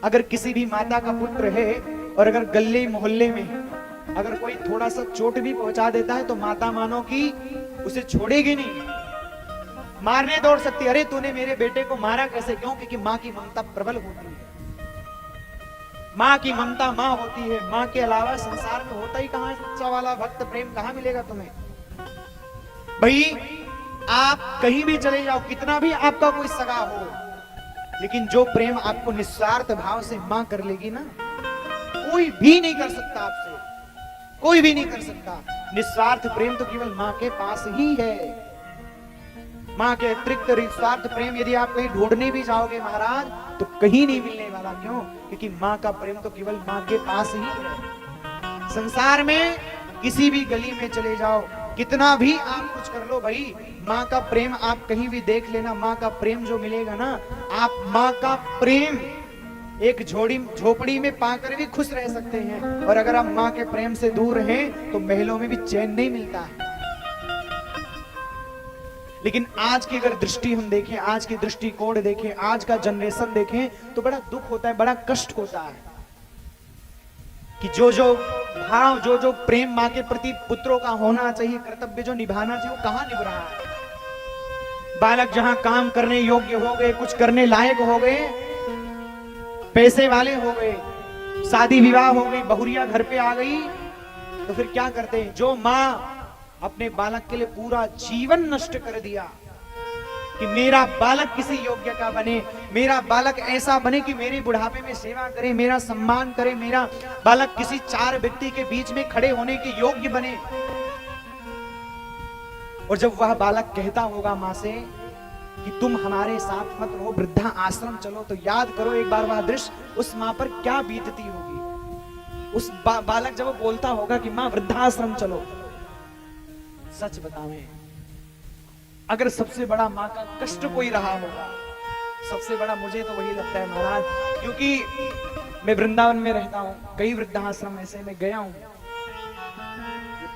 अगर किसी भी माता का पुत्र है और अगर गले मोहल्ले में अगर कोई थोड़ा सा चोट भी पहुंचा देता है तो माता मानो कि उसे छोड़ेगी नहीं, मारने दौड़ सकती। अरे तूने मेरे बेटे को मारा कैसे? क्यों? क्योंकि माँ की ममता प्रबल होती है। माँ की ममता माँ होती है। माँ के अलावा संसार में होता ही कहां है सच्चा वाला भक्त प्रेम? कहां मिलेगा तुम्हें? भाई आप कहीं भी चले जाओ, कितना भी आपका कोई सगा हो, लेकिन जो प्रेम आपको निस्वार्थ भाव से मां कर लेगी ना, कोई भी नहीं कर सकता आपसे, कोई भी नहीं कर सकता। निस्वार्थ प्रेम तो केवल मां के पास ही है। मां के अतिरिक्त निस्वार्थ प्रेम यदि आप कहीं ढूंढने भी जाओगे महाराज तो कहीं नहीं मिलने वाला। क्यों? क्योंकि मां का प्रेम तो केवल मां के पास ही है। संसार में किसी भी गली में चले जाओ, कितना भी आप कुछ कर लो, भाई माँ का प्रेम आप कहीं भी देख लेना। माँ का प्रेम जो मिलेगा ना, आप माँ का प्रेम एक झोपड़ी में पाकर भी खुश रह सकते हैं, और अगर आप माँ के प्रेम से दूर हैं तो महलों में भी चैन नहीं मिलता है। लेकिन आज की अगर दृष्टि हम देखें, आज की दृष्टिकोण देखें, आज का जनरेशन देखें तो बड़ा दुख होता है, बड़ा कष्ट होता है कि जो जो भाव, जो जो प्रेम माँ के प्रति पुत्रों का होना चाहिए, कर्तव्य जो निभाना चाहिए, वो कहां निभ रहा है। बालक जहां काम करने योग्य हो गए, कुछ करने लायक हो गए, पैसे वाले हो गए, शादी विवाह हो गई, बहुरिया घर पे आ गई, तो फिर क्या करते हैं? जो माँ अपने बालक के लिए पूरा जीवन नष्ट कर दिया कि मेरा बालक किसी योग्य का बने, मेरा बालक ऐसा बने कि मेरे बुढ़ापे में सेवा करे, मेरा सम्मान करे, मेरा बालक किसी चार व्यक्ति के बीच में खड़े होने के योग्य बने। और जब वह बालक कहता होगा मां से कि तुम हमारे साथ मत रहो, वृद्धा आश्रम चलो, तो याद करो एक बार वह दृश्य उस मां पर क्या बीतती होगी। उस बालक जब वो बोलता होगा कि मां वृद्धाश्रम चलो, सच बतावें अगर सबसे बड़ा माँ का कष्ट कोई रहा होगा, सबसे बड़ा मुझे तो वही लगता है महाराज, क्योंकि मैं वृंदावन में रहता हूँ, कई वृद्धाश्रम ऐसे में गया हूँ,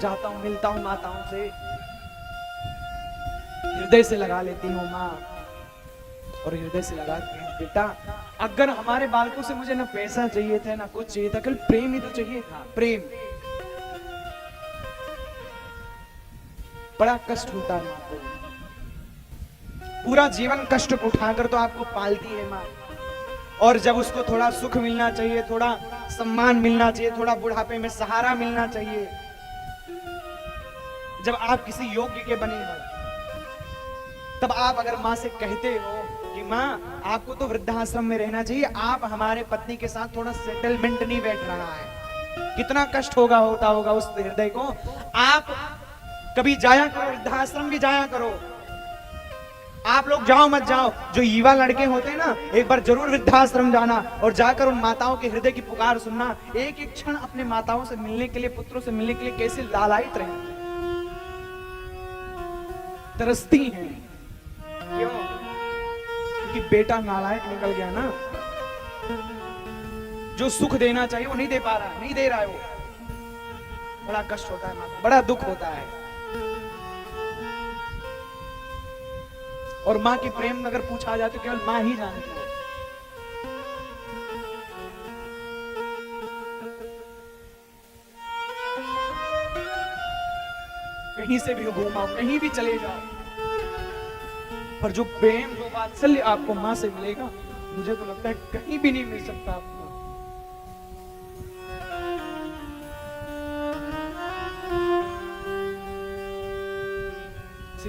जाता हूँ, मिलता हूँ माताओं से, हृदय से लगा लेती हूँ माँ, और हृदय से लगाती हूँ बेटा, अगर हमारे बालकों से मुझे ना पैसा चाहिए था ना कुछ चाहिए था, केवल प्रेम ही तो चाहिए था, प्रेम। बड़ा कष्ट होता है माँ को, पूरा जीवन कष्ट उठाकर तो आपको पालती है माँ, और जब उसको थोड़ा सुख मिलना चाहिए, थोड़ा सम्मान मिलना चाहिए, थोड़ा बुढ़ापे में सहारा मिलना चाहिए, जब आप किसी योग्य के बने हो, तब आप अगर माँ से कहते हो कि माँ आपको तो वृद्धाश्रम में रहना चाहिए, आप हमारे पत्नी के साथ थोड़ा सेटलमेंट नहीं बैठ रहा है, कितना कष्ट होता होगा उस हृदय को। आप कभी जाया करो, वृद्धाश्रम भी जाया करो, आप लोग जाओ मत जाओ, जो युवा लड़के होते हैं ना, एक बार जरूर वृद्धाश्रम जाना और जाकर उन माताओं के हृदय की पुकार सुनना, एक एक क्षण अपने माताओं से मिलने के लिए, पुत्रों से मिलने के लिए कैसे लालायित रहे, तरसती हैं। क्यों? क्योंकि बेटा नालायक निकल गया ना, जो सुख देना चाहिए वो नहीं दे पा रहा, नहीं दे रहा है वो, बड़ा कष्ट होता है, बड़ा दुख होता है। और मां के प्रेम अगर पूछा जाए तो केवल मां ही जानती है। कहीं से भी घूमाओ, कहीं भी चले जाओ, पर जो प्रेम, जो वात्सल्य आपको मां से मिलेगा, मुझे तो लगता है कहीं भी नहीं मिल सकता आपको।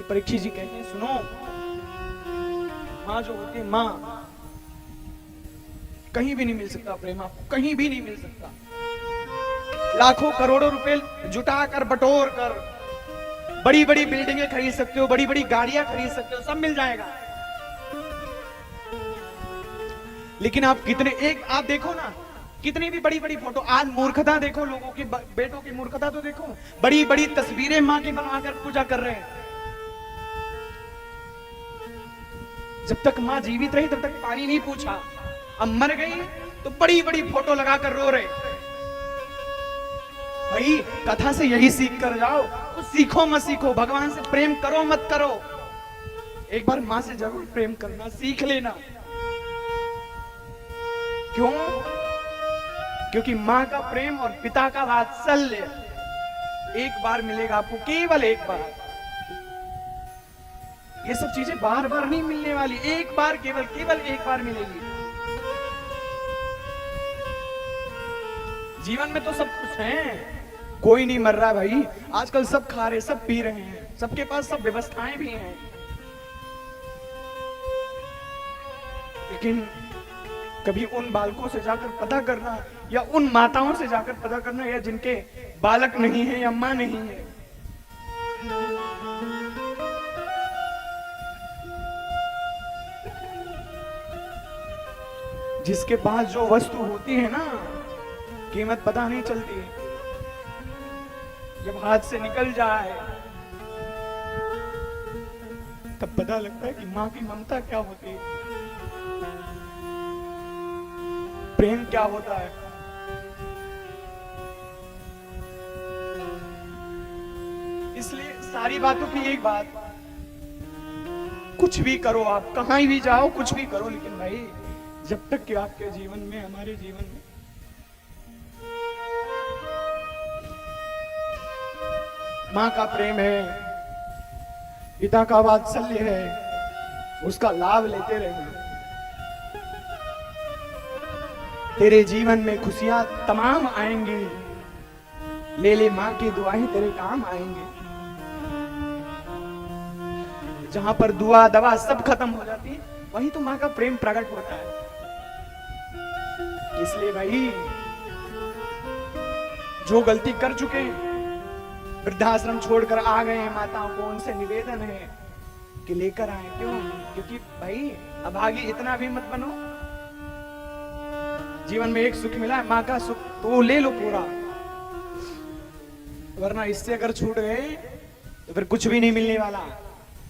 परीक्षित जी कहते हैं, सुनो, मां जो होती है, मां कहीं भी नहीं मिल सकता प्रेम, आपको कहीं भी नहीं मिल सकता। लाखों करोड़ों रुपए जुटा कर, बटोर कर, बड़ी बड़ी बिल्डिंगें खरीद सकते हो, बड़ी बड़ी गाड़ियां खरीद सकते हो, सब मिल जाएगा, लेकिन आप कितने, एक आप देखो ना, कितनी भी बड़ी बड़ी फोटो, आज मूर्खता देखो लोगों की, बेटों की मूर्खता तो देखो, बड़ी बड़ी तस्वीरें मां की बनवाकर पूजा कर रहे हैं। जब तक मां जीवित रही तब तक पानी नहीं पूछा, अब मर गई तो बड़ी बड़ी फोटो लगाकर रो रहे। भाई कथा से यही सीख कर जाओ, कुछ सीखो मत सीखो, भगवान से प्रेम करो मत करो, एक बार मां से जरूर प्रेम करना सीख लेना। क्यों? क्योंकि माँ का प्रेम और पिता का वात्सल्य एक बार मिलेगा आपको, केवल एक बार। ये सब चीजें बार बार नहीं मिलने वाली, एक बार, केवल एक बार मिलेगी। जीवन में तो सब कुछ है, कोई नहीं मर रहा भाई। आजकल सब खा रहे, सब पी रहे हैं, सबके पास सब व्यवस्थाएं भी हैं, लेकिन कभी उन बालकों से जाकर पता करना, या उन माताओं से जाकर पता करना, या जिनके बालक नहीं है या मां नहीं है, जिसके पास जो वस्तु होती है ना, कीमत पता नहीं चलती, जब हाथ से निकल जाए तब पता लगता है कि मां की ममता क्या होती है, प्रेम क्या होता है। इसलिए सारी बातों की एक बात, कुछ भी करो आप, कहां भी जाओ, कुछ भी करो, लेकिन भाई जब तक कि आपके जीवन में, हमारे जीवन में मां का प्रेम है, पिता का वात्सल्य है, उसका लाभ लेते रहना। तेरे जीवन में खुशियां तमाम आएंगी, ले ले मां की दुआएं तेरे काम आएंगे। जहां पर दुआ दवा सब खत्म हो जाती है, वहीं तो मां का प्रेम प्रकट होता है। इसलिए भाई जो गलती कर चुके हैं, वृद्धाश्रम छोड़कर आ गए हैं माताओं को, उनसे निवेदन है कि लेकर आए। क्यों? क्योंकि भाई अभागी इतना भी मत बनो। जीवन में एक सुख मिला है, मां का सुख, तो वो ले लो पूरा, वरना इससे अगर छूट गए तो फिर कुछ भी नहीं मिलने वाला।